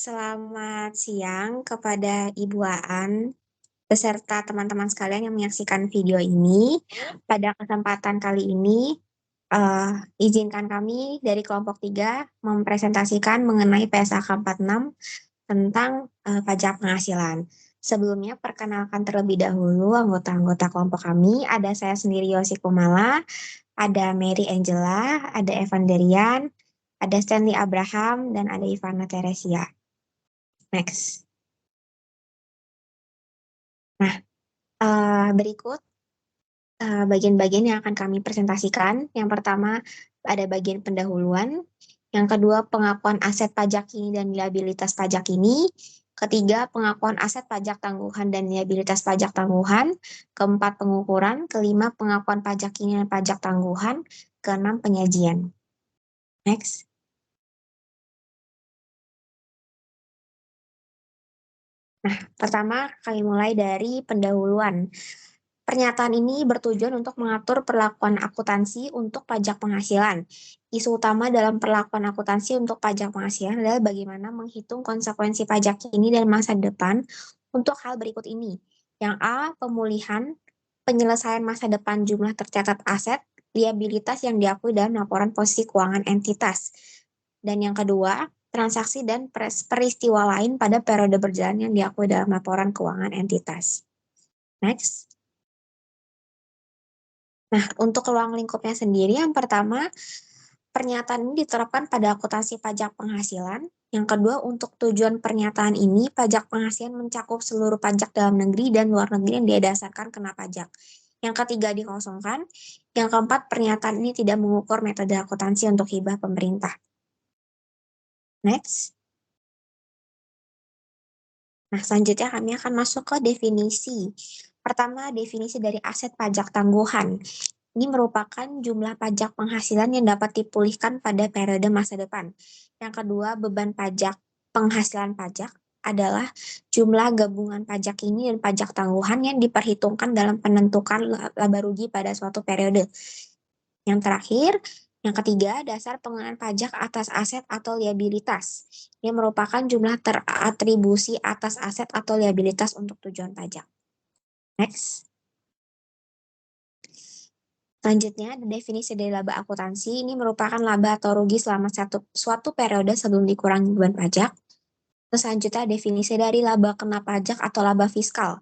Selamat siang kepada Ibu Aan, beserta teman-teman sekalian yang menyaksikan video ini. Pada kesempatan kali ini, izinkan kami dari kelompok 3 mempresentasikan mengenai PSAK 46 tentang pajak penghasilan. Sebelumnya, perkenalkan terlebih dahulu anggota-anggota kelompok kami. Ada saya sendiri, Yosi Kumala, ada Mary Angela, ada Evan Derian, ada Stanley Abraham, dan ada Ivana Teresia. Next. Nah, berikut bagian-bagian yang akan kami presentasikan. Yang pertama, ada bagian pendahuluan. Yang kedua, pengakuan aset pajak ini dan liabilitas pajak ini. Ketiga, pengakuan aset pajak tangguhan dan liabilitas pajak tangguhan. Keempat, pengukuran. Kelima, pengakuan pajak ini dan pajak tangguhan. Keenam, penyajian. Next. Nah, pertama kami mulai dari pendahuluan. Pernyataan ini bertujuan untuk mengatur perlakuan akuntansi untuk pajak penghasilan. Isu utama dalam perlakuan akuntansi untuk pajak penghasilan adalah bagaimana menghitung konsekuensi pajak ini dan masa depan untuk hal berikut ini. Yang A, pemulihan, penyelesaian masa depan jumlah tercatat aset, liabilitas yang diakui dalam laporan posisi keuangan entitas. Dan yang kedua, transaksi dan peristiwa lain pada periode berjalan yang diakui dalam laporan keuangan entitas. Next. Nah, untuk ruang lingkupnya sendiri, yang pertama, pernyataan ini diterapkan pada akuntansi pajak penghasilan. Yang kedua, untuk tujuan pernyataan ini, pajak penghasilan mencakup seluruh pajak dalam negeri dan luar negeri yang didasarkan kena pajak. Yang ketiga, dikosongkan. Yang keempat, pernyataan ini tidak mengukur metode akuntansi untuk hibah pemerintah. Next. Nah, selanjutnya kami akan masuk ke definisi. Pertama, definisi dari aset pajak tangguhan. Ini merupakan jumlah pajak penghasilan yang dapat dipulihkan pada periode masa depan. Yang kedua, beban pajak penghasilan pajak adalah jumlah gabungan pajak ini dan pajak tangguhan yang diperhitungkan dalam penentukan laba rugi pada suatu periode. Yang terakhir, yang ketiga, dasar pengenaan pajak atas aset atau liabilitas. Ini merupakan jumlah teratribusi atas aset atau liabilitas untuk tujuan pajak. Next. Selanjutnya, definisi dari laba akuntansi ini merupakan laba atau rugi selama suatu periode sebelum dikurangi beban pajak. Terus selanjutnya, definisi dari laba kena pajak atau laba fiskal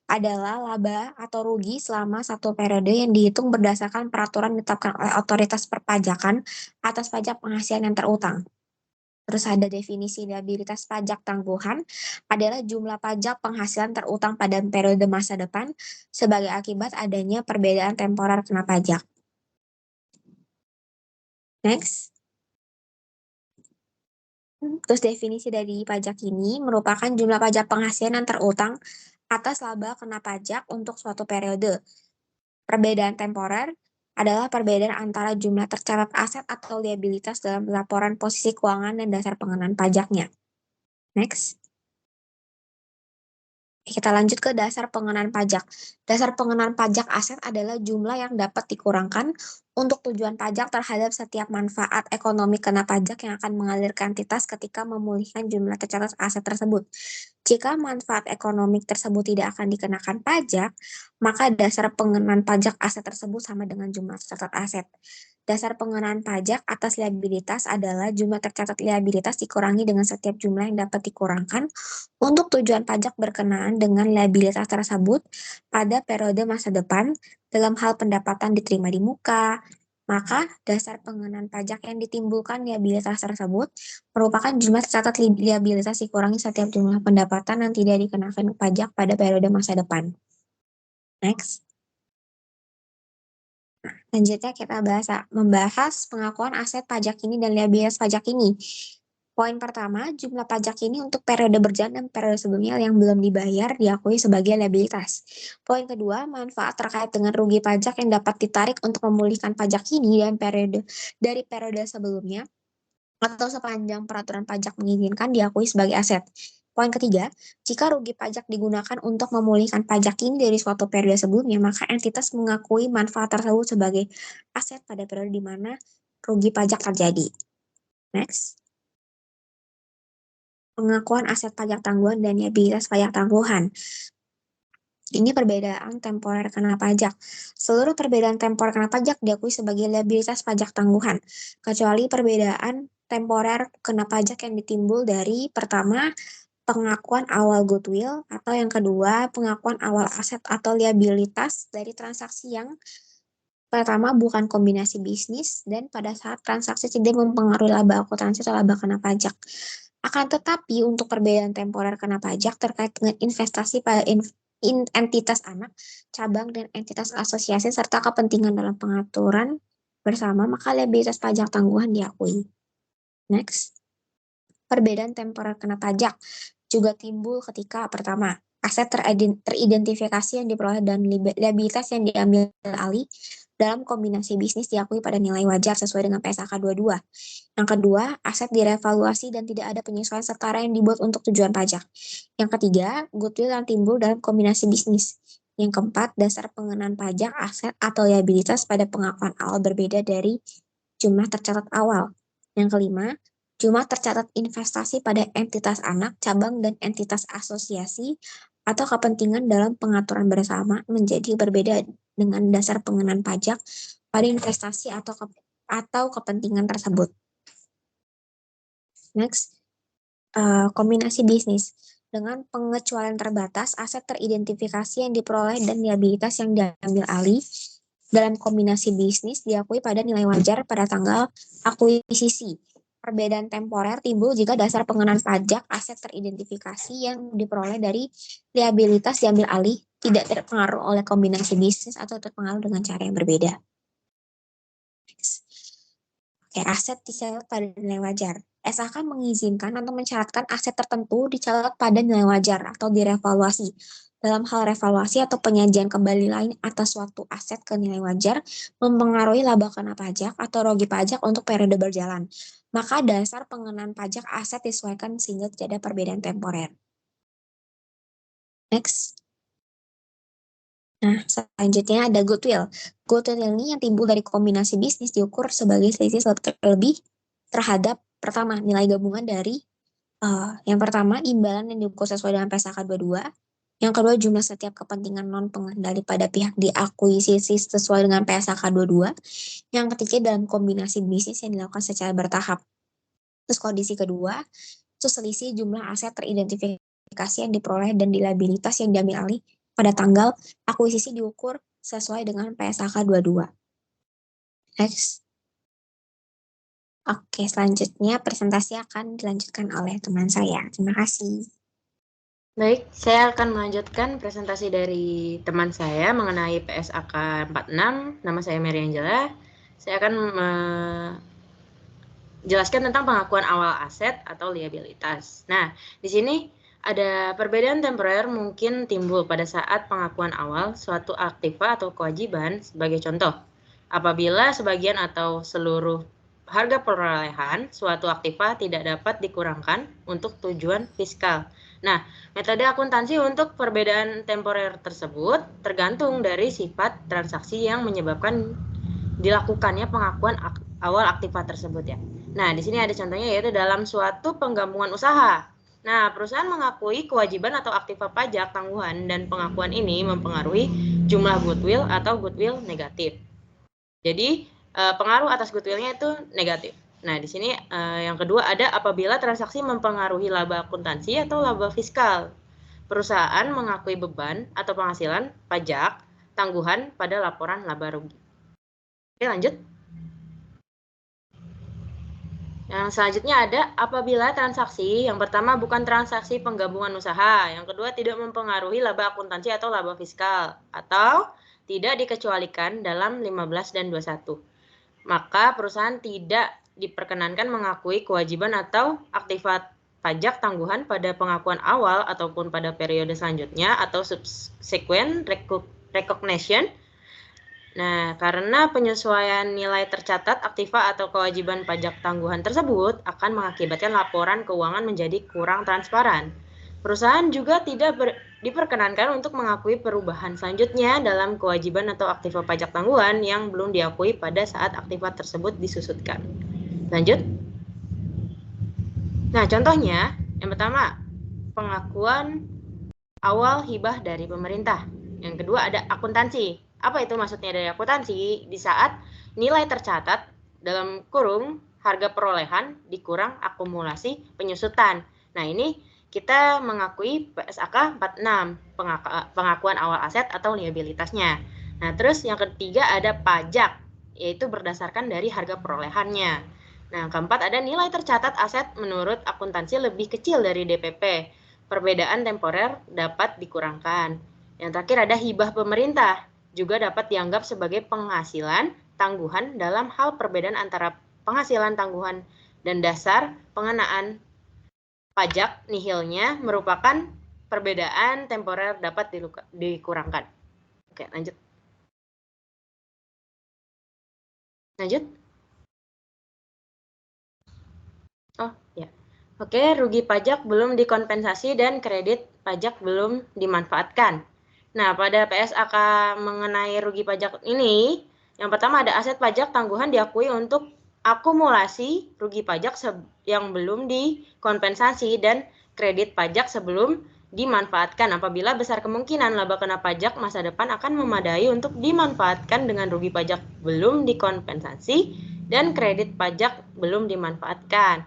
adalah laba atau rugi selama satu periode yang dihitung berdasarkan peraturan ditetapkan oleh otoritas perpajakan atas pajak penghasilan yang terutang. Terus ada definisi liabilitas pajak tangguhan adalah jumlah pajak penghasilan terutang pada periode masa depan sebagai akibat adanya perbedaan temporer kena pajak. Next. Terus definisi dari pajak ini merupakan jumlah pajak penghasilan yang terutang atas laba kena pajak untuk suatu periode. Perbedaan temporer adalah perbedaan antara jumlah tercatat aset atau liabilitas dalam laporan posisi keuangan dan dasar pengenaan pajaknya. Next. Kita lanjut ke dasar pengenaan pajak. Dasar pengenaan pajak aset adalah jumlah yang dapat dikurangkan untuk tujuan pajak terhadap setiap manfaat ekonomi kena pajak yang akan mengalir ke entitas ketika memulihkan jumlah tercatat aset tersebut. Jika manfaat ekonomi tersebut tidak akan dikenakan pajak, maka dasar pengenaan pajak aset tersebut sama dengan jumlah tercatat aset. Dasar pengenaan pajak atas liabilitas adalah jumlah tercatat liabilitas dikurangi dengan setiap jumlah yang dapat dikurangkan untuk tujuan pajak berkenaan dengan liabilitas tersebut pada periode masa depan dalam hal pendapatan diterima di muka. Maka dasar pengenaan pajak yang ditimbulkan liabilitas tersebut merupakan jumlah tercatat liabilitas dikurangi setiap jumlah pendapatan yang tidak dikenakan pajak pada periode masa depan. Next. Selanjutnya kita membahas pengakuan aset pajak ini dan liabilitas pajak ini. Poin pertama, jumlah pajak ini untuk periode berjalan dan periode sebelumnya yang belum dibayar diakui sebagai liabilitas. Poin kedua, manfaat terkait dengan rugi pajak yang dapat ditarik untuk memulihkan pajak ini dan dari periode sebelumnya atau sepanjang peraturan pajak mengizinkan diakui sebagai aset. Poin ketiga, jika rugi pajak digunakan untuk memulihkan pajak ini dari suatu periode sebelumnya, maka entitas mengakui manfaat tersebut sebagai aset pada periode di mana rugi pajak terjadi. Next. pengakuan aset pajak tangguhan dan liabilitas pajak tangguhan. Ini perbedaan temporer kena pajak. Seluruh perbedaan temporer kena pajak diakui sebagai liabilitas pajak tangguhan, kecuali perbedaan temporer kena pajak yang ditimbul dari pertama, pengakuan awal goodwill, atau yang kedua, pengakuan awal aset atau liabilitas dari transaksi yang pertama bukan kombinasi bisnis dan pada saat transaksi tidak mempengaruhi laba akuntansi atau laba kena pajak. Akan tetapi untuk perbedaan temporer kena pajak terkait dengan investasi pada entitas anak, cabang, dan entitas asosiasi serta kepentingan dalam pengaturan bersama, maka liabilitas pajak tangguhan diakui. Next. Perbedaan temporer kena pajak juga timbul ketika pertama, aset teridentifikasi yang diperoleh dan liabilitas yang diambil alih dalam kombinasi bisnis diakui pada nilai wajar sesuai dengan PSAK 22. Yang kedua, aset direvaluasi dan tidak ada penyesuaian setara yang dibuat untuk tujuan pajak. Yang ketiga, goodwill yang timbul dalam kombinasi bisnis. Yang keempat, dasar pengenaan pajak aset atau liabilitas pada pengakuan awal berbeda dari jumlah tercatat awal. Yang kelima, jumlah tercatat investasi pada entitas anak, cabang, dan entitas asosiasi atau kepentingan dalam pengaturan bersama menjadi berbeda dengan dasar pengenaan pajak pada investasi atau kepentingan tersebut. Next, kombinasi bisnis. Dengan pengecualian terbatas, aset teridentifikasi yang diperoleh dan liabilitas yang diambil alih dalam kombinasi bisnis diakui pada nilai wajar pada tanggal akuisisi. Perbedaan temporer timbul jika dasar pengenaan pajak aset teridentifikasi yang diperoleh dari liabilitas diambil alih tidak terpengaruh oleh kombinasi bisnis atau terpengaruh dengan cara yang berbeda. Oke, aset dicatat pada nilai wajar. SAK mengizinkan atau mensyaratkan aset tertentu dicatat pada nilai wajar atau direvaluasi. Dalam hal revaluasi atau penyajian kembali lain atas suatu aset ke nilai wajar mempengaruhi laba kena pajak atau rugi pajak untuk periode berjalan. Maka dasar pengenaan pajak aset disesuaikan sehingga tidak ada perbedaan temporer. Next. Nah, selanjutnya ada goodwill. Goodwill ini yang timbul dari kombinasi bisnis diukur sebagai selisih terlebih terhadap pertama nilai gabungan dari yang pertama imbalan yang diukur sesuai dengan PSAK 22, yang kedua jumlah setiap kepentingan non pengendali pada pihak diakuisisi sesuai dengan PSAK 22, yang ketiga dalam kombinasi bisnis yang dilakukan secara bertahap. Terus kondisi kedua itu selisih jumlah aset teridentifikasi yang diperoleh dan liabilitas yang diambil alih pada tanggal akuisisi diukur sesuai dengan PSAK 22. Next. Oke, selanjutnya presentasi akan dilanjutkan oleh teman saya. Terima kasih. Baik, saya akan melanjutkan presentasi dari teman saya mengenai PSAK 46. Nama saya Mary Angela. Saya akan menjelaskan tentang pengakuan awal aset atau liabilitas. Nah, di sini ada perbedaan temporer mungkin timbul pada saat pengakuan awal suatu aktiva atau kewajiban sebagai contoh. Apabila sebagian atau seluruh harga perolehan suatu aktiva tidak dapat dikurangkan untuk tujuan fiskal. Nah, metode akuntansi untuk perbedaan temporer tersebut tergantung dari sifat transaksi yang menyebabkan dilakukannya pengakuan awal aktiva tersebut ya. Nah, di sini ada contohnya yaitu dalam suatu penggabungan usaha. Nah, perusahaan mengakui kewajiban atau aktiva pajak tangguhan dan pengakuan ini mempengaruhi jumlah goodwill atau goodwill negatif. Jadi, pengaruh atas goodwill-nya itu negatif. Nah, di sini yang kedua ada apabila transaksi mempengaruhi laba akuntansi atau laba fiskal. Perusahaan mengakui beban atau penghasilan pajak tangguhan pada laporan laba rugi. Oke, lanjut. Yang selanjutnya ada apabila transaksi yang pertama bukan transaksi penggabungan usaha, yang kedua tidak mempengaruhi laba akuntansi atau laba fiskal, atau tidak dikecualikan dalam 15 dan 21. Maka perusahaan tidak diperkenankan mengakui kewajiban atau aktiva pajak tangguhan pada pengakuan awal ataupun pada periode selanjutnya atau subsequent recognition. Nah, karena penyesuaian nilai tercatat aktiva atau kewajiban pajak tangguhan tersebut akan mengakibatkan laporan keuangan menjadi kurang transparan. Perusahaan juga tidak diperkenankan untuk mengakui perubahan selanjutnya dalam kewajiban atau aktiva pajak tangguhan yang belum diakui pada saat aktiva tersebut disusutkan. Lanjut. Nah, contohnya, Yang pertama, pengakuan awal hibah dari pemerintah. Yang kedua ada akuntansi. Apa itu maksudnya dari akuntansi? Di saat nilai tercatat dalam kurung harga perolehan dikurang akumulasi penyusutan. Nah, ini kita mengakui PSAK 46, pengakuan awal aset atau liabilitasnya. Nah, terus yang ketiga ada pajak, yaitu berdasarkan dari harga perolehannya. Nah, keempat ada nilai tercatat aset menurut akuntansi lebih kecil dari DPP. Perbedaan temporer dapat dikurangkan. Yang terakhir ada hibah pemerintah, juga dapat dianggap sebagai penghasilan tangguhan dalam hal perbedaan antara penghasilan tangguhan dan dasar pengenaan pajak nihilnya merupakan perbedaan temporer dapat dikurangkan. Oke, lanjut. Lanjut. Oh, ya. Oke, rugi pajak belum dikompensasi dan kredit pajak belum dimanfaatkan. Nah, pada PSAK mengenai rugi pajak ini, yang pertama ada aset pajak tangguhan diakui untuk akumulasi rugi pajak yang belum dikompensasi dan kredit pajak sebelum dimanfaatkan apabila besar kemungkinan laba kena pajak masa depan akan memadai untuk dimanfaatkan dengan rugi pajak belum dikompensasi dan kredit pajak belum dimanfaatkan.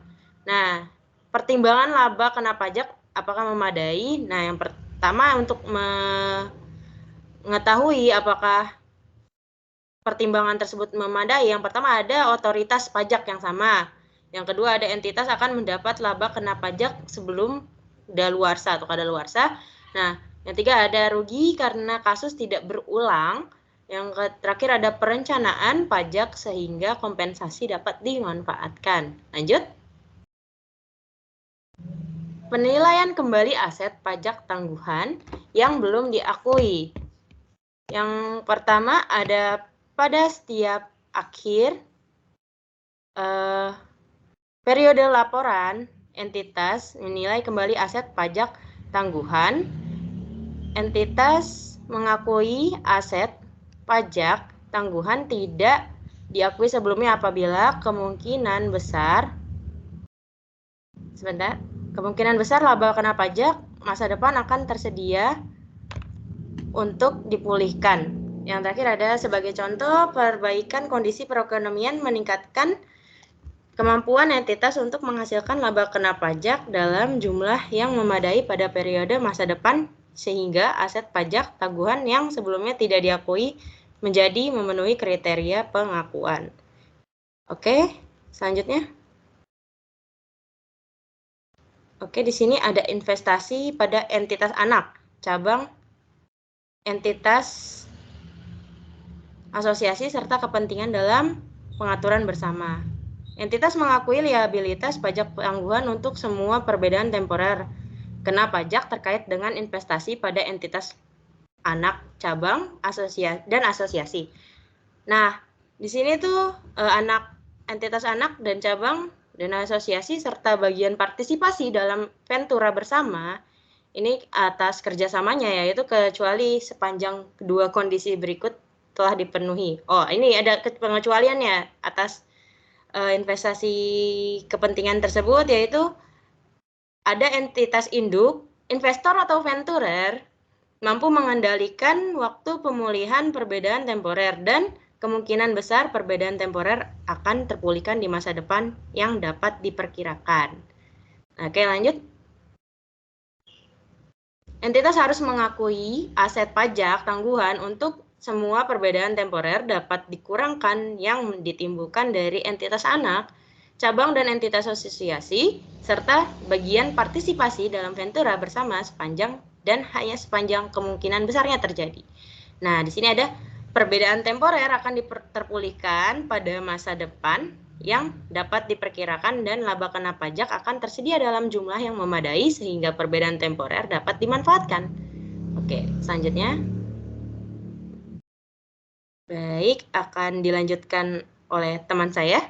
Nah, pertimbangan laba kena pajak apakah memadai? Nah, yang pertama untuk mengetahui apakah pertimbangan tersebut memadai, yang pertama ada otoritas pajak yang sama. Yang kedua ada entitas akan mendapat laba kena pajak sebelum daluarsa atau kadaluarsa. Nah, yang tiga ada rugi karena kasus tidak berulang. Yang terakhir ada perencanaan pajak sehingga kompensasi dapat dimanfaatkan. Lanjut. Penilaian kembali aset pajak tangguhan yang belum diakui. Yang pertama ada pada setiap akhir periode laporan, entitas menilai kembali aset pajak tangguhan. Entitas mengakui aset pajak tangguhan tidak diakui sebelumnya apabila kemungkinan besar laba kena pajak masa depan akan tersedia untuk dipulihkan. Yang terakhir ada sebagai contoh perbaikan kondisi perekonomian meningkatkan kemampuan entitas untuk menghasilkan laba kena pajak dalam jumlah yang memadai pada periode masa depan sehingga aset pajak tangguhan yang sebelumnya tidak diakui menjadi memenuhi kriteria pengakuan. Oke, selanjutnya. Oke, di sini ada investasi pada entitas anak, cabang, entitas asosiasi serta kepentingan dalam pengaturan bersama. Entitas mengakui liabilitas pajak tangguhan untuk semua perbedaan temporer kena pajak terkait dengan investasi pada entitas anak, cabang, dan asosiasi. Nah, di sini tuh entitas anak dan cabang dan asosiasi serta bagian partisipasi dalam ventura bersama ini atas kerjasamanya yaitu kecuali sepanjang kedua kondisi berikut telah dipenuhi. Oh, ini ada pengecualiannya atas investasi kepentingan tersebut yaitu ada entitas induk, investor atau venturer mampu mengendalikan waktu pemulihan perbedaan temporer dan kemungkinan besar perbedaan temporer akan terpulihkan di masa depan yang dapat diperkirakan. Oke, lanjut. Entitas harus mengakui aset pajak tangguhan untuk semua perbedaan temporer dapat dikurangkan yang ditimbulkan dari entitas anak, cabang dan entitas asosiasi, serta bagian partisipasi dalam ventura bersama sepanjang dan hanya sepanjang kemungkinan besarnya terjadi. Nah, di sini ada perbedaan temporer akan terpulihkan pada masa depan yang dapat diperkirakan dan laba kena pajak akan tersedia dalam jumlah yang memadai sehingga perbedaan temporer dapat dimanfaatkan. Oke, selanjutnya. Baik, akan dilanjutkan oleh teman saya.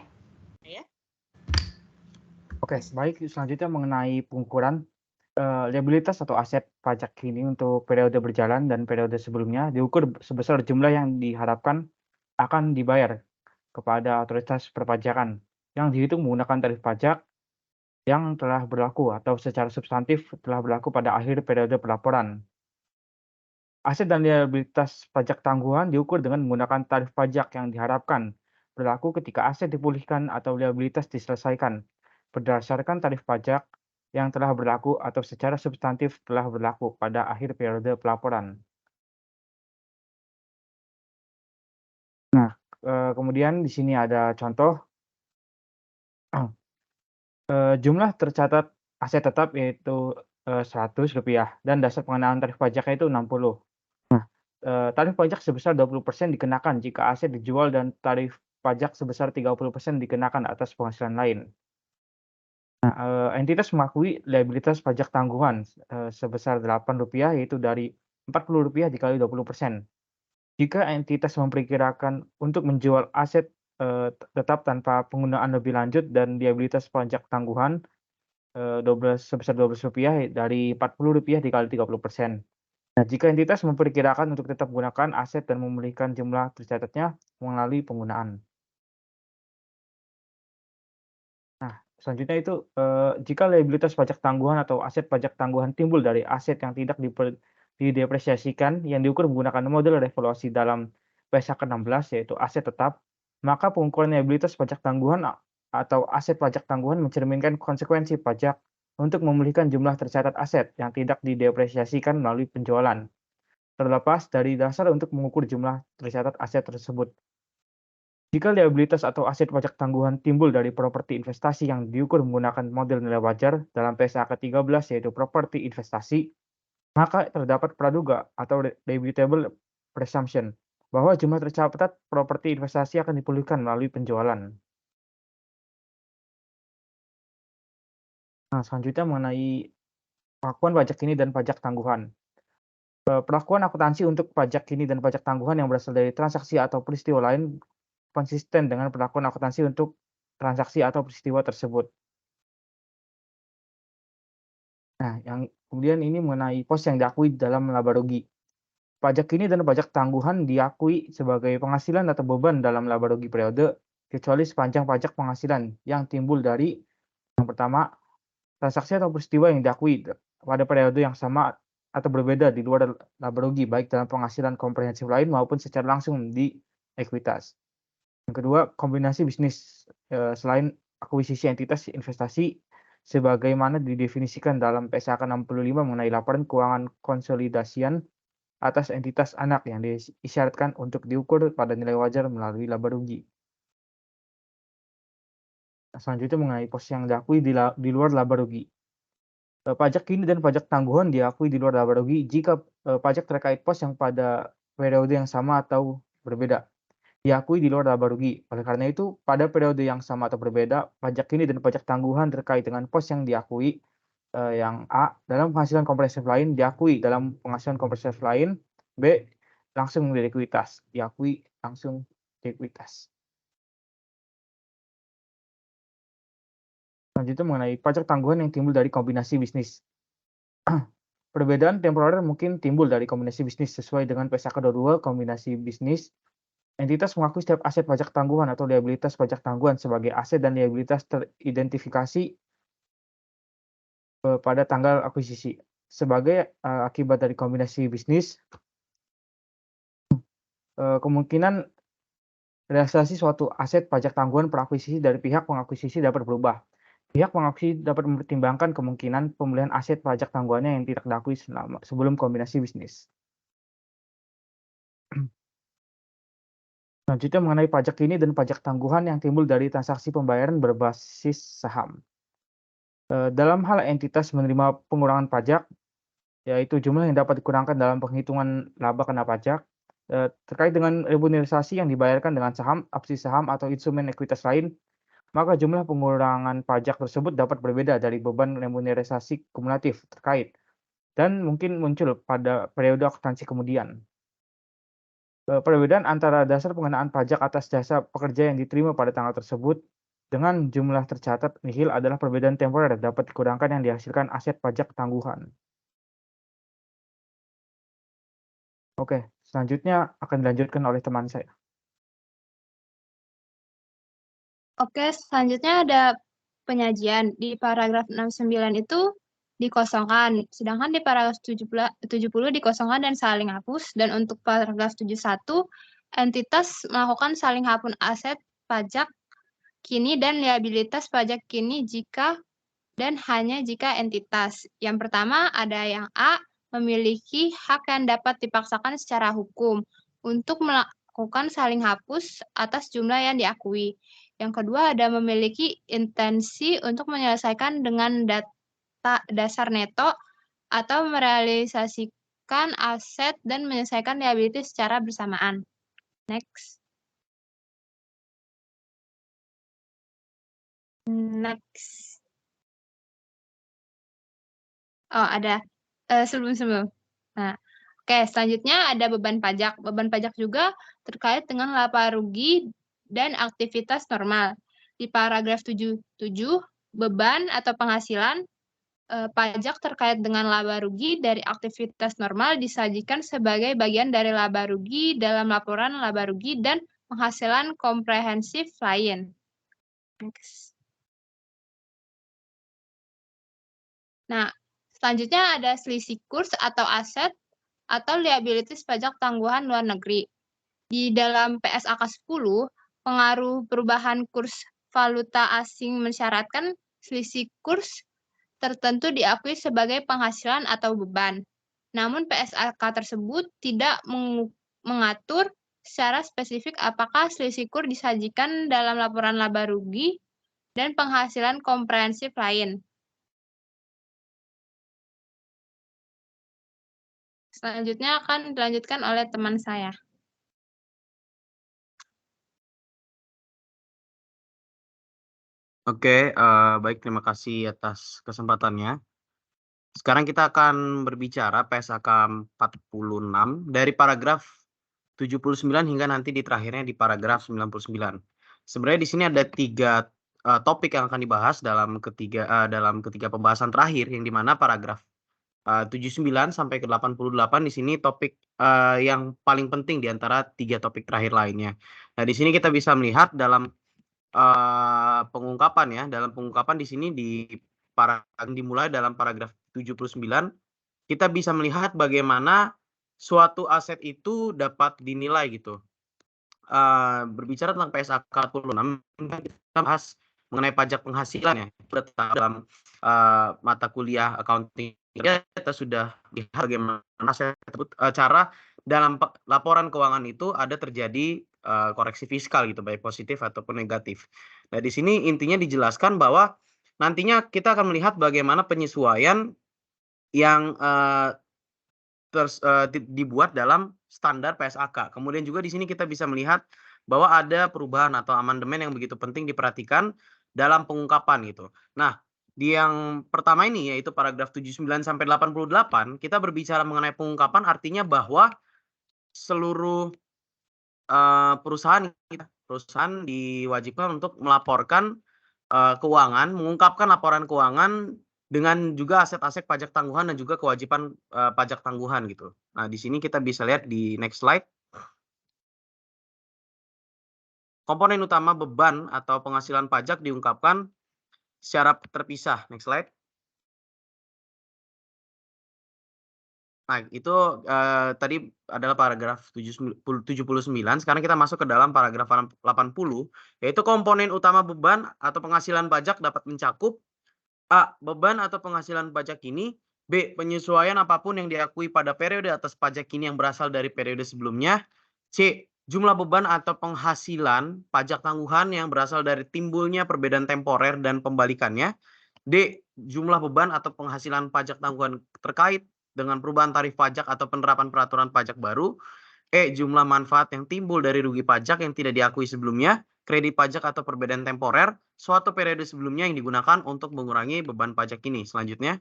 Oke, baik. Selanjutnya mengenai pengukuran liabilitas atau aset pajak ini untuk periode berjalan dan periode sebelumnya diukur sebesar jumlah yang diharapkan akan dibayar kepada otoritas perpajakan yang dihitung menggunakan tarif pajak yang telah berlaku atau secara substantif telah berlaku pada akhir periode pelaporan. Aset dan liabilitas pajak tangguhan diukur dengan menggunakan tarif pajak yang diharapkan berlaku ketika aset dipulihkan atau liabilitas diselesaikan berdasarkan tarif pajak yang telah berlaku atau secara substantif telah berlaku pada akhir periode pelaporan. Nah, kemudian di sini ada contoh, jumlah tercatat aset tetap yaitu, Rp100 dan dasar pengenaan tarif pajaknya itu 60. Tarif pajak sebesar 20% dikenakan jika aset dijual dan tarif pajak sebesar 30% dikenakan atas penghasilan lain. Nah, entitas mengakui liabilitas pajak tangguhan, sebesar Rp8 yaitu dari Rp40 dikali 20%. Jika entitas memperkirakan untuk menjual aset, tetap tanpa penggunaan lebih lanjut dan liabilitas pajak tangguhan, sebesar Rp12 dari Rp40 dikali 30%. Nah, jika entitas memperkirakan untuk tetap menggunakan aset dan memulihkan jumlah tercatatnya melalui penggunaan. Nah, selanjutnya itu, jika liabilitas pajak tangguhan atau aset pajak tangguhan timbul dari aset yang tidak didepresiasikan yang diukur menggunakan model revaluasi dalam PSAK 16 yaitu aset tetap, maka pengukuran liabilitas pajak tangguhan atau aset pajak tangguhan mencerminkan konsekuensi pajak untuk memulihkan jumlah tercatat aset yang tidak didepresiasikan melalui penjualan, terlepas dari dasar untuk mengukur jumlah tercatat aset tersebut. Jika liabilitas atau aset pajak tangguhan timbul dari properti investasi yang diukur menggunakan model nilai wajar dalam PSAK 13 yaitu properti investasi, maka terdapat praduga atau debitable presumption bahwa jumlah tercatat properti investasi akan dipulihkan melalui penjualan. Nah, selanjutnya mengenai pengakuan pajak kini dan pajak tangguhan. Perlakuan akuntansi untuk pajak kini dan pajak tangguhan yang berasal dari transaksi atau peristiwa lain konsisten dengan perlakuan akuntansi untuk transaksi atau peristiwa tersebut. Nah, yang kemudian ini mengenai pos yang diakui dalam laba rugi. Pajak kini dan pajak tangguhan diakui sebagai penghasilan atau beban dalam laba rugi periode, kecuali sepanjang pajak penghasilan yang timbul dari yang pertama, transaksi atau peristiwa yang diakui pada periode yang sama atau berbeda di luar laba rugi, baik dalam penghasilan komprehensif lain maupun secara langsung di ekuitas. Yang kedua, kombinasi bisnis selain akuisisi entitas investasi sebagaimana didefinisikan dalam PSAK 65 mengenai laporan keuangan konsolidasian atas entitas anak yang disyaratkan untuk diukur pada nilai wajar melalui laba rugi. Selanjutnya mengenai pos yang diakui di luar laba rugi. Pajak kini dan pajak tangguhan diakui di luar laba rugi jika pajak terkait pos yang pada periode yang sama atau berbeda diakui di luar laba rugi. Oleh karena itu, pada periode yang sama atau berbeda, pajak kini dan pajak tangguhan terkait dengan pos yang diakui yang A dalam penghasilan komprehensif lain diakui dalam penghasilan komprehensif lain, B langsung dari ekuitas, diakui langsung di ekuitas. Selanjutnya mengenai pajak tangguhan yang timbul dari kombinasi bisnis. Perbedaan temporer mungkin timbul dari kombinasi bisnis sesuai dengan PSAK 22 kombinasi bisnis. Entitas mengakui setiap aset pajak tangguhan atau liabilitas pajak tangguhan sebagai aset dan liabilitas teridentifikasi pada tanggal akuisisi. Sebagai akibat dari kombinasi bisnis, kemungkinan realisasi suatu aset pajak tangguhan perakuisisi dari pihak pengakuisisi dapat berubah. Pihak pengakuisisi dapat mempertimbangkan kemungkinan pemulihan aset pajak tangguhannya yang tidak diakui sebelum kombinasi bisnis. Selanjutnya mengenai pajak kini dan pajak tangguhan yang timbul dari transaksi pembayaran berbasis saham. Dalam hal entitas menerima pengurangan pajak, yaitu jumlah yang dapat dikurangkan dalam penghitungan laba kena pajak, terkait dengan remunerasi yang dibayarkan dengan saham, opsi saham, atau instrumen ekuitas lain, maka jumlah pengurangan pajak tersebut dapat berbeda dari beban remunerasi kumulatif terkait, dan mungkin muncul pada periode akuntansi kemudian. Perbedaan antara dasar pengenaan pajak atas jasa pekerja yang diterima pada tanggal tersebut dengan jumlah tercatat nihil adalah perbedaan temporer dapat dikurangkan yang dihasilkan aset pajak tangguhan. Oke, selanjutnya akan dilanjutkan oleh teman saya. Oke, selanjutnya ada penyajian. Di paragraf 69 itu dikosongkan, sedangkan di paragraf 70 dikosongkan dan saling hapus. Dan untuk paragraf 71, entitas melakukan saling hapus aset pajak kini dan liabilitas pajak kini jika dan hanya jika entitas. Yang pertama ada yang A, memiliki hak yang dapat dipaksakan secara hukum untuk melakukan saling hapus atas jumlah yang diakui. Yang kedua ada memiliki intensi untuk menyelesaikan dengan data dasar neto atau merealisasikan aset dan menyelesaikan liabilitas secara bersamaan. Next. Next. Oh, ada. Sebelum. Nah, oke, selanjutnya ada beban pajak. Beban pajak juga terkait dengan laba rugi dan aktivitas normal. Di paragraf 77, beban atau penghasilan pajak terkait dengan laba rugi dari aktivitas normal disajikan sebagai bagian dari laba rugi dalam laporan laba rugi dan penghasilan komprehensif lain. Next. Nah, selanjutnya ada selisih kurs atau aset atau liabilitas pajak tangguhan luar negeri. Di dalam PSAK 10, pengaruh perubahan kurs valuta asing mensyaratkan selisih kurs tertentu diakui sebagai penghasilan atau beban. Namun PSAK tersebut tidak mengatur secara spesifik apakah selisih kurs disajikan dalam laporan laba rugi dan penghasilan komprehensif lain. Selanjutnya akan dilanjutkan oleh teman saya. Oke, baik, terima kasih atas kesempatannya. Sekarang kita akan berbicara PSAK 46 dari paragraf 79 hingga nanti di terakhirnya di paragraf 99. Sebenarnya di sini ada 3 topik yang akan dibahas dalam ketiga pembahasan terakhir, yang dimana paragraf 79 sampai ke 88 di sini topik yang paling penting di antara 3 topik terakhir lainnya. Nah, di sini kita bisa melihat dalam pengungkapan ya, dalam pengungkapan di sini dimulai dalam paragraf 79, kita bisa melihat bagaimana suatu aset itu dapat dinilai gitu. Berbicara tentang PSAK 46, kita bahas mengenai pajak penghasilan ya. Dalam mata kuliah accounting kita sudah lihat bagaimana cara dalam laporan keuangan itu ada terjadi koreksi fiskal gitu, baik positif ataupun negatif. Nah, di sini intinya dijelaskan bahwa nantinya kita akan melihat bagaimana penyesuaian yang dibuat dalam standar PSAK. Kemudian juga di sini kita bisa melihat bahwa ada perubahan atau amandemen yang begitu penting diperhatikan dalam pengungkapan gitu. Nah, di yang pertama ini yaitu paragraf 79 sampai 88, kita berbicara mengenai pengungkapan, artinya bahwa seluruh perusahaan diwajibkan untuk melaporkan keuangan, mengungkapkan laporan keuangan dengan juga aset-aset pajak tangguhan dan juga kewajiban pajak tangguhan gitu. Nah, di sini kita bisa lihat di next slide. Komponen utama beban atau penghasilan pajak diungkapkan secara terpisah. Next slide. Nah, itu tadi adalah paragraf 79. Sekarang kita masuk ke dalam paragraf 80, yaitu komponen utama beban atau penghasilan pajak dapat mencakup A. Beban atau penghasilan pajak kini. B. Penyesuaian apapun yang diakui pada periode atas pajak kini yang berasal dari periode sebelumnya. C. Jumlah beban atau penghasilan pajak tangguhan yang berasal dari timbulnya perbedaan temporer dan pembalikannya. D. Jumlah beban atau penghasilan pajak tangguhan terkait dengan perubahan tarif pajak atau penerapan peraturan pajak baru. E. Jumlah manfaat yang timbul dari rugi pajak yang tidak diakui sebelumnya, kredit pajak atau perbedaan temporer suatu periode sebelumnya yang digunakan untuk mengurangi beban pajak ini. Selanjutnya.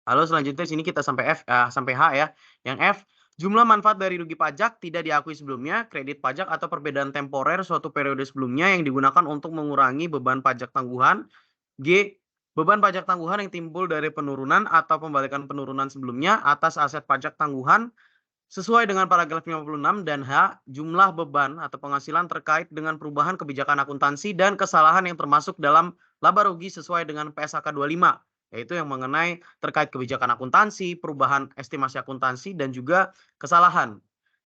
Lalu selanjutnya sini kita sampai H ya. Yang F, jumlah manfaat dari rugi pajak tidak diakui sebelumnya, kredit pajak atau perbedaan temporer suatu periode sebelumnya yang digunakan untuk mengurangi beban pajak tangguhan. G, beban pajak tangguhan yang timbul dari penurunan atau pembalikan penurunan sebelumnya atas aset pajak tangguhan Sesuai dengan paragraf 56 dan H, jumlah beban atau penghasilan terkait dengan perubahan kebijakan akuntansi dan kesalahan yang termasuk dalam laba rugi sesuai dengan PSAK 25, yaitu yang mengenai terkait kebijakan akuntansi, perubahan estimasi akuntansi, dan juga kesalahan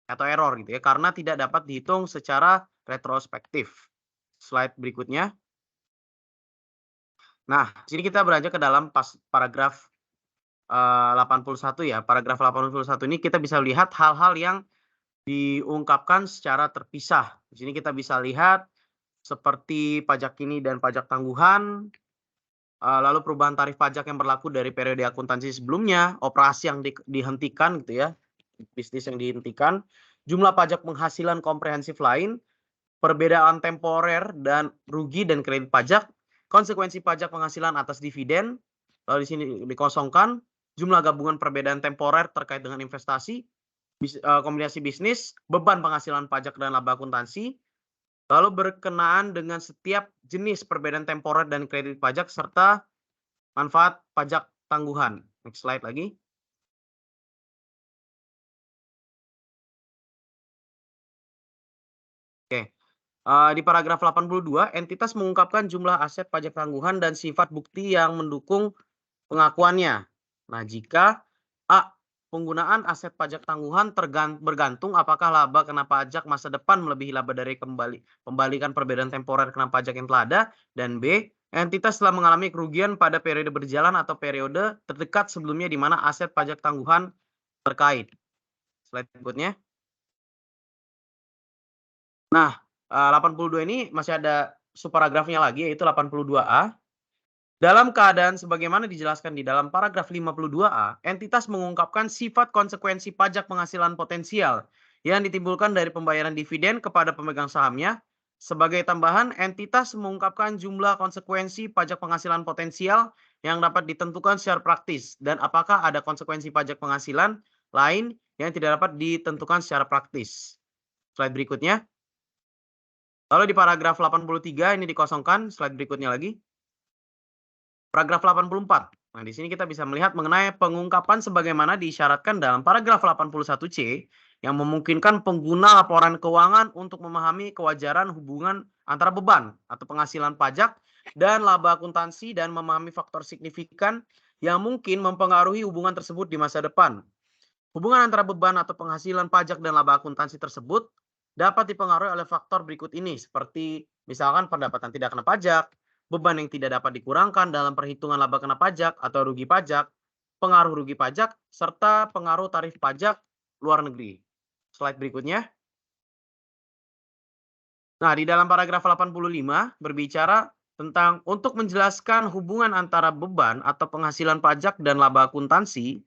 atau error gitu ya, karena tidak dapat dihitung secara retrospektif. Slide berikutnya. Nah, sini kita beranjak ke dalam paragraf 81 ya. Paragraf 81 ini kita bisa lihat hal-hal yang diungkapkan secara terpisah. Di sini kita bisa lihat seperti pajak kini dan pajak tangguhan, lalu perubahan tarif pajak yang berlaku dari periode akuntansi sebelumnya, operasi yang dihentikan gitu ya, bisnis yang dihentikan, jumlah pajak penghasilan komprehensif lain, perbedaan temporer dan rugi dan kredit pajak, konsekuensi pajak penghasilan atas dividen, lalu di sini dikosongkan, jumlah gabungan perbedaan temporer terkait dengan investasi, kombinasi bisnis, beban penghasilan pajak dan laba akuntansi, lalu berkenaan dengan setiap jenis perbedaan temporer dan kredit pajak, serta manfaat pajak tangguhan. Next slide lagi. Oke. Di paragraf 82, entitas mengungkapkan jumlah aset pajak tangguhan dan sifat bukti yang mendukung pengakuannya. Nah, jika A. Penggunaan aset pajak tangguhan bergantung apakah laba kena pajak masa depan melebihi laba dari pembalikan perbedaan temporer kena pajak yang telah ada, dan B. Entitas telah mengalami kerugian pada periode berjalan atau periode terdekat sebelumnya di mana aset pajak tangguhan terkait. Slide berikutnya. Nah, 82 ini masih ada subparagrafnya lagi, yaitu 82A. Dalam keadaan sebagaimana dijelaskan di dalam paragraf 52A, entitas mengungkapkan sifat konsekuensi pajak penghasilan potensial yang ditimbulkan dari pembayaran dividen kepada pemegang sahamnya. Sebagai tambahan, entitas mengungkapkan jumlah konsekuensi pajak penghasilan potensial yang dapat ditentukan secara praktis dan apakah ada konsekuensi pajak penghasilan lain yang tidak dapat ditentukan secara praktis. Slide berikutnya. Lalu di paragraf 83 ini dikosongkan, slide berikutnya lagi. Paragraf 84. Nah, di sini kita bisa melihat mengenai pengungkapan sebagaimana diisyaratkan dalam paragraf 81C yang memungkinkan pengguna laporan keuangan untuk memahami kewajaran hubungan antara beban atau penghasilan pajak dan laba akuntansi dan memahami faktor signifikan yang mungkin mempengaruhi hubungan tersebut di masa depan. Hubungan antara beban atau penghasilan pajak dan laba akuntansi tersebut dapat dipengaruhi oleh faktor berikut ini, seperti misalkan pendapatan tidak kena pajak, beban yang tidak dapat dikurangkan dalam perhitungan laba kena pajak atau rugi pajak, pengaruh rugi pajak, serta pengaruh tarif pajak luar negeri. Slide berikutnya. Nah, di dalam paragraf 85 berbicara tentang untuk menjelaskan hubungan antara beban atau penghasilan pajak dan laba akuntansi,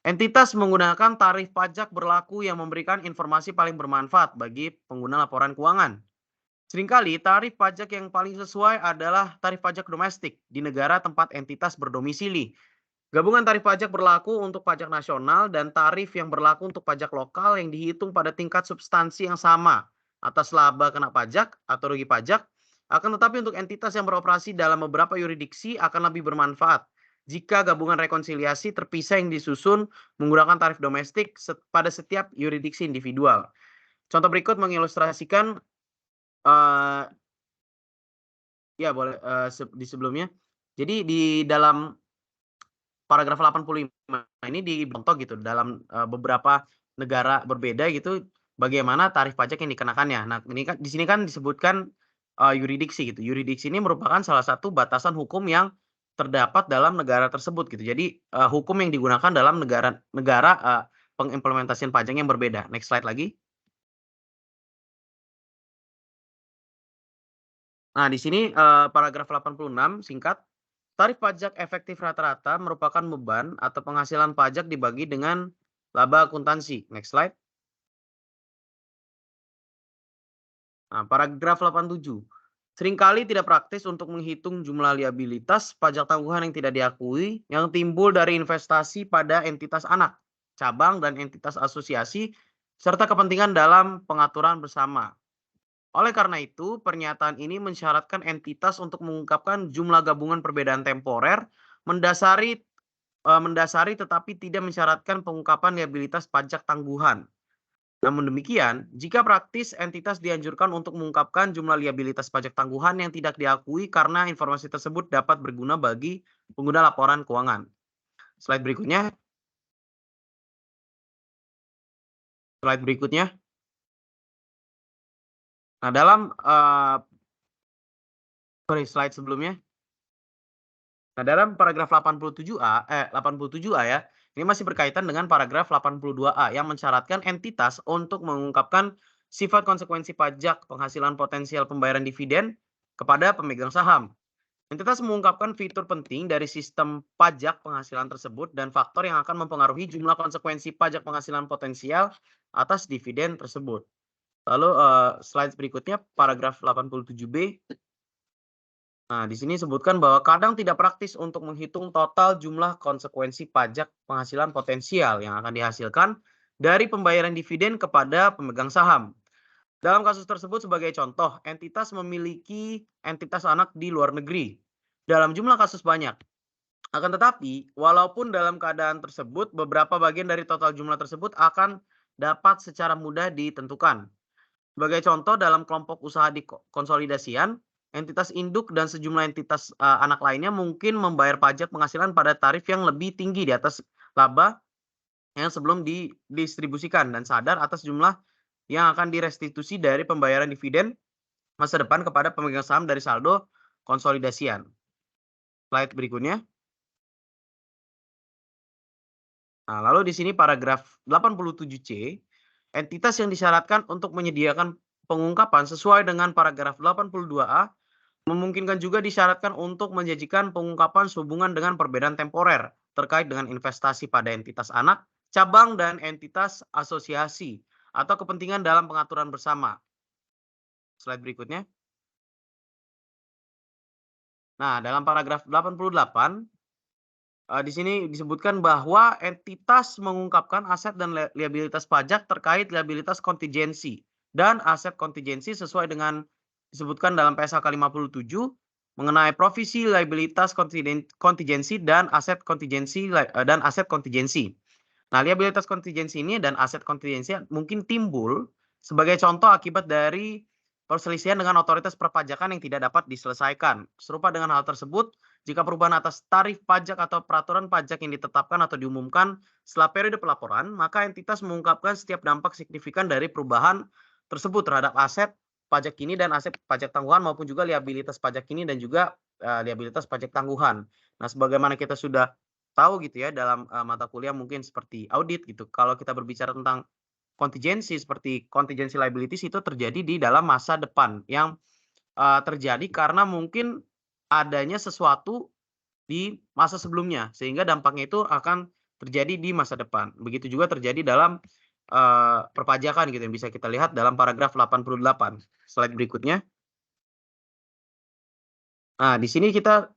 entitas menggunakan tarif pajak berlaku yang memberikan informasi paling bermanfaat bagi pengguna laporan keuangan. Seringkali tarif pajak yang paling sesuai adalah tarif pajak domestik di negara tempat entitas berdomisili. Gabungan tarif pajak berlaku untuk pajak nasional dan tarif yang berlaku untuk pajak lokal yang dihitung pada tingkat substansi yang sama atas laba kena pajak atau rugi pajak. Akan tetapi untuk entitas yang beroperasi dalam beberapa yurisdiksi akan lebih bermanfaat jika gabungan rekonsiliasi terpisah yang disusun menggunakan tarif domestik pada setiap yurisdiksi individual. Contoh berikut mengilustrasikan ya boleh di sebelumnya. Jadi di dalam paragraf 85 ini dicontoh gitu dalam beberapa negara berbeda gitu bagaimana tarif pajak yang dikenakannya. Nah, ini kan di sini kan disebutkan yurisdiksi gitu. Yurisdiksi ini merupakan salah satu batasan hukum yang terdapat dalam negara tersebut gitu. Jadi hukum yang digunakan dalam negara pengimplementasian pajak yang berbeda. Next slide lagi. Nah, di sini paragraf 86 singkat. Tarif pajak efektif rata-rata merupakan beban atau penghasilan pajak dibagi dengan laba akuntansi. Next slide. Nah, paragraf 87. Seringkali tidak praktis untuk menghitung jumlah liabilitas pajak tangguhan yang tidak diakui yang timbul dari investasi pada entitas anak, cabang, dan entitas asosiasi, serta kepentingan dalam pengaturan bersama. Oleh karena itu, pernyataan ini mensyaratkan entitas untuk mengungkapkan jumlah gabungan perbedaan temporer mendasari tetapi tidak mensyaratkan pengungkapan liabilitas pajak tangguhan. Namun demikian, jika praktis entitas dianjurkan untuk mengungkapkan jumlah liabilitas pajak tangguhan yang tidak diakui karena informasi tersebut dapat berguna bagi pengguna laporan keuangan. Slide berikutnya. Slide berikutnya. Nah, dalam slide sebelumnya. Nah, dalam paragraf 87A ya, ini masih berkaitan dengan paragraf 82A yang mensyaratkan entitas untuk mengungkapkan sifat konsekuensi pajak penghasilan potensial pembayaran dividen kepada pemegang saham. Entitas mengungkapkan fitur penting dari sistem pajak penghasilan tersebut dan faktor yang akan mempengaruhi jumlah konsekuensi pajak penghasilan potensial atas dividen tersebut. Lalu slide berikutnya paragraf 87B. Nah, di sini disebutkan bahwa kadang tidak praktis untuk menghitung total jumlah konsekuensi pajak penghasilan potensial yang akan dihasilkan dari pembayaran dividen kepada pemegang saham. Dalam kasus tersebut sebagai contoh, entitas memiliki entitas anak di luar negeri dalam jumlah kasus banyak. Akan tetapi, walaupun dalam keadaan tersebut, beberapa bagian dari total jumlah tersebut akan dapat secara mudah ditentukan. Sebagai contoh, dalam kelompok usaha di konsolidasian, entitas induk dan sejumlah entitas anak lainnya mungkin membayar pajak penghasilan pada tarif yang lebih tinggi di atas laba yang sebelum didistribusikan dan sadar atas jumlah yang akan direstitusi dari pembayaran dividen masa depan kepada pemegang saham dari saldo konsolidasian. Slide berikutnya. Nah, lalu di sini paragraf 87C, entitas yang disyaratkan untuk menyediakan pengungkapan sesuai dengan paragraf 82A memungkinkan juga disyaratkan untuk menjanjikan pengungkapan sehubungan dengan perbedaan temporer terkait dengan investasi pada entitas anak, cabang, dan entitas asosiasi atau kepentingan dalam pengaturan bersama. Slide berikutnya. Nah, dalam paragraf 88, di sini disebutkan bahwa entitas mengungkapkan aset dan liabilitas pajak terkait liabilitas kontingensi dan aset kontingensi sesuai dengan disebutkan dalam PSHK 57 mengenai provisi liabilitas kontingensi dan aset kontingensi Nah, liabilitas kontingensi ini dan aset kontingensi mungkin timbul sebagai contoh akibat dari perselisihan dengan otoritas perpajakan yang tidak dapat diselesaikan. Serupa dengan hal tersebut, jika perubahan atas tarif pajak atau peraturan pajak yang ditetapkan atau diumumkan setelah periode pelaporan, maka entitas mengungkapkan setiap dampak signifikan dari perubahan tersebut terhadap aset pajak ini dan aset pajak tangguhan maupun juga liabilitas pajak ini dan juga liabilitas pajak tangguhan. Nah, sebagaimana kita sudah tahu gitu ya dalam mata kuliah mungkin seperti audit gitu. Kalau kita berbicara tentang kontingensi seperti contingency liabilities itu terjadi di dalam masa depan yang terjadi karena mungkin adanya sesuatu di masa sebelumnya sehingga dampaknya itu akan terjadi di masa depan. Begitu juga terjadi dalam perpajakan gitu yang bisa kita lihat dalam paragraf 88. Slide berikutnya. Nah, di sini kita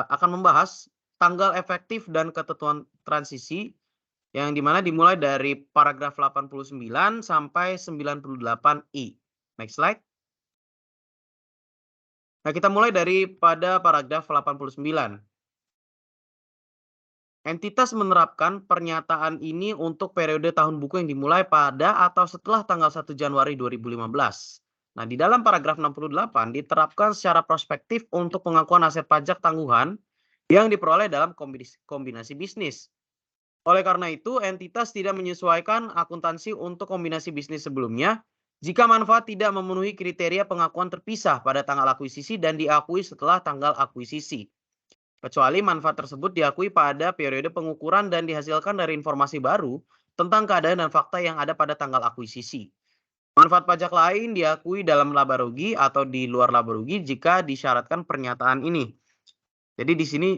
akan membahas tanggal efektif dan ketentuan transisi yang dimana dimulai dari paragraf 89 sampai 98I. Next slide. Nah, kita mulai dari pada paragraf 89. Entitas menerapkan pernyataan ini untuk periode tahun buku yang dimulai pada atau setelah tanggal 1 Januari 2015. Nah, di dalam paragraf 68 diterapkan secara prospektif untuk pengakuan aset pajak tangguhan yang diperoleh dalam kombinasi bisnis. Oleh karena itu, entitas tidak menyesuaikan akuntansi untuk kombinasi bisnis sebelumnya jika manfaat tidak memenuhi kriteria pengakuan terpisah pada tanggal akuisisi dan diakui setelah tanggal akuisisi. Kecuali manfaat tersebut diakui pada periode pengukuran dan dihasilkan dari informasi baru tentang keadaan dan fakta yang ada pada tanggal akuisisi. Manfaat pajak lain diakui dalam laba rugi atau di luar laba rugi jika disyaratkan pernyataan ini. Jadi di sini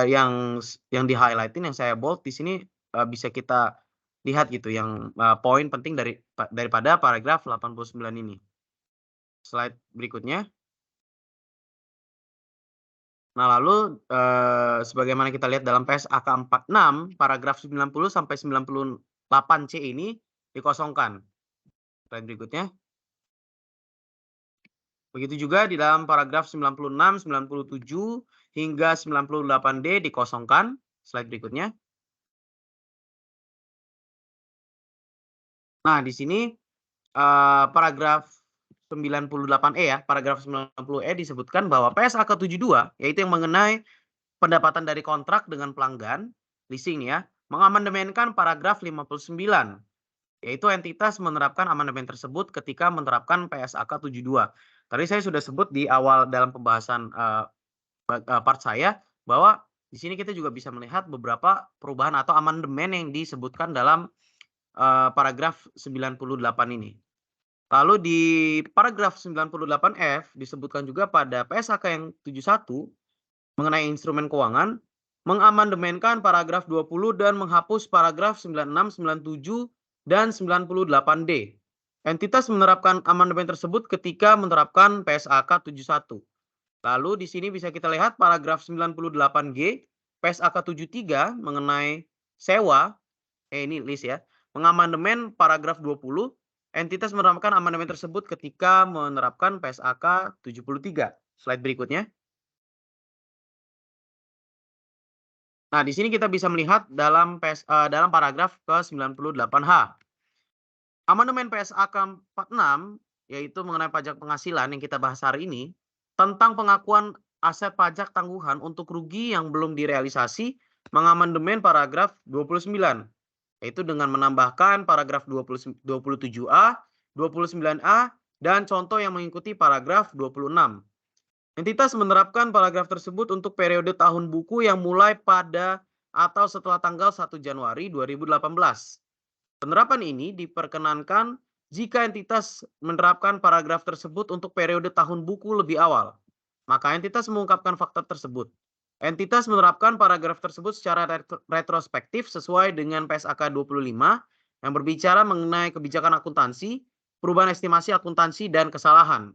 yang di-highlight-in yang saya bold di sini bisa kita lihat gitu yang poin penting daripada paragraf 89 ini. Slide berikutnya. Nah, lalu sebagaimana kita lihat dalam PSAK 46 paragraf 90 sampai 98C ini dikosongkan. Slide berikutnya. Begitu juga di dalam paragraf 96, 97 hingga 98D dikosongkan. Slide berikutnya. Nah, di sini paragraf 98E ya, paragraf 90E disebutkan bahwa PSAK 72 yaitu yang mengenai pendapatan dari kontrak dengan pelanggan leasing ya, mengamandemenkan paragraf 59 yaitu entitas menerapkan amandemen tersebut ketika menerapkan PSAK 72. Tadi saya sudah sebut di awal dalam pembahasan part saya bahwa di sini kita juga bisa melihat beberapa perubahan atau amandemen yang disebutkan dalam paragraf 98 ini. Lalu di paragraf 98F disebutkan juga pada PSAK yang 71 mengenai instrumen keuangan, mengamandemenkan paragraf 20 dan menghapus paragraf 96, 97, dan 98D. Entitas menerapkan amandemen tersebut ketika menerapkan PSAK 71. Lalu di sini bisa kita lihat paragraf 98G, PSAK 73 mengenai sewa, ini list ya, mengamandemen paragraf 20, entitas menerapkan amandemen tersebut ketika menerapkan PSAK 73. Slide berikutnya. Nah, di sini kita bisa melihat dalam paragraf ke-98H. Amandemen PSAK 46 yaitu mengenai pajak penghasilan yang kita bahas hari ini tentang pengakuan aset pajak tangguhan untuk rugi yang belum direalisasi mengamandemen paragraf 29 yaitu dengan menambahkan paragraf 27A, 29A dan contoh yang mengikuti paragraf 26. Entitas menerapkan paragraf tersebut untuk periode tahun buku yang mulai pada atau setelah tanggal 1 Januari 2018. Penerapan ini diperkenankan jika entitas menerapkan paragraf tersebut untuk periode tahun buku lebih awal. Maka entitas mengungkapkan fakta tersebut. Entitas menerapkan paragraf tersebut secara retrospektif sesuai dengan PSAK 25 yang berbicara mengenai kebijakan akuntansi, perubahan estimasi akuntansi, dan kesalahan.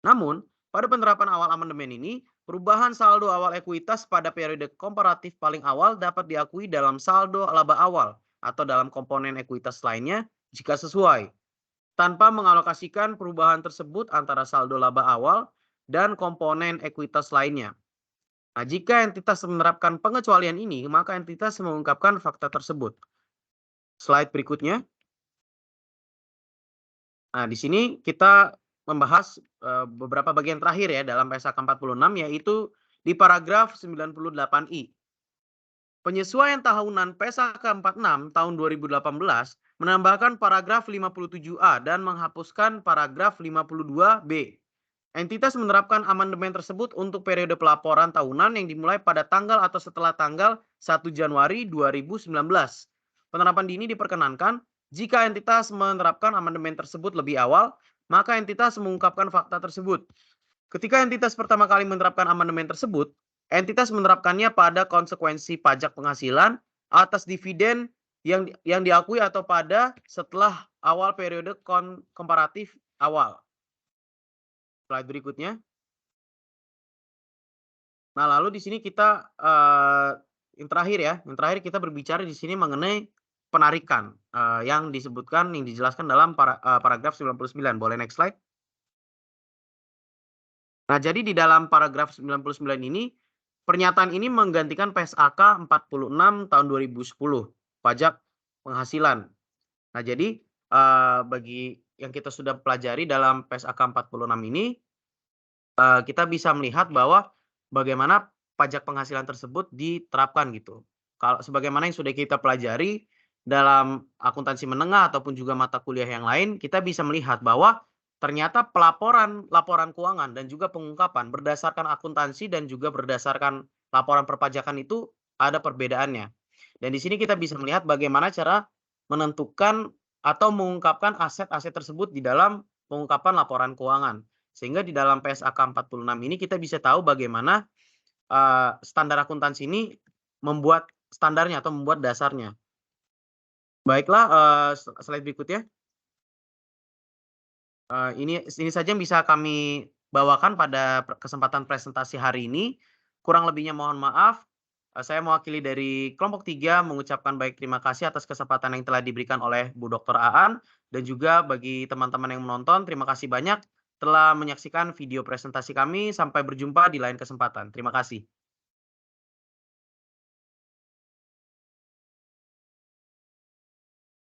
Namun, pada penerapan awal amandemen ini, perubahan saldo awal ekuitas pada periode komparatif paling awal dapat diakui dalam saldo laba awal atau dalam komponen ekuitas lainnya jika sesuai, tanpa mengalokasikan perubahan tersebut antara saldo laba awal dan komponen ekuitas lainnya. Nah, jika entitas menerapkan pengecualian ini, maka entitas mengungkapkan fakta tersebut. Slide berikutnya. Nah, di sini kita membahas beberapa bagian terakhir ya dalam PSAK 46 yaitu di paragraf 98I. Penyesuaian tahunan PSAK 46 tahun 2018 menambahkan paragraf 57A dan menghapuskan paragraf 52B. Entitas menerapkan amandemen tersebut untuk periode pelaporan tahunan yang dimulai pada tanggal atau setelah tanggal 1 Januari 2019. Penerapan ini diperkenankan jika entitas menerapkan amandemen tersebut lebih awal, maka entitas mengungkapkan fakta tersebut. Ketika entitas pertama kali menerapkan amandemen tersebut, entitas menerapkannya pada konsekuensi pajak penghasilan atas dividen yang diakui atau pada setelah awal periode komparatif awal. Slide berikutnya. Nah, lalu di sini kita yang terakhir kita berbicara di sini mengenai penarikan yang dijelaskan dalam paragraf 99. Boleh next slide. Nah, jadi di dalam paragraf 99 ini, pernyataan ini menggantikan PSAK 46 tahun 2010, pajak penghasilan. Nah, jadi bagi yang kita sudah pelajari dalam PSAK 46 ini, kita bisa melihat bahwa bagaimana pajak penghasilan tersebut diterapkan gitu. Kalau sebagaimana yang sudah kita pelajari dalam akuntansi menengah ataupun juga mata kuliah yang lain, kita bisa melihat bahwa ternyata laporan keuangan dan juga pengungkapan berdasarkan akuntansi dan juga berdasarkan laporan perpajakan itu ada perbedaannya. Dan di sini kita bisa melihat bagaimana cara menentukan atau mengungkapkan aset-aset tersebut di dalam pengungkapan laporan keuangan. Sehingga di dalam PSAK 46 ini kita bisa tahu bagaimana standar akuntansi ini membuat standarnya atau membuat dasarnya. Baiklah, slide berikutnya. Ini saja yang bisa kami bawakan pada kesempatan presentasi hari ini. Kurang lebihnya mohon maaf. Saya mewakili dari kelompok 3 mengucapkan baik terima kasih atas kesempatan yang telah diberikan oleh Bu Dr. Aan. Dan juga bagi teman-teman yang menonton, terima kasih banyak telah menyaksikan video presentasi kami. Sampai berjumpa di lain kesempatan. Terima kasih.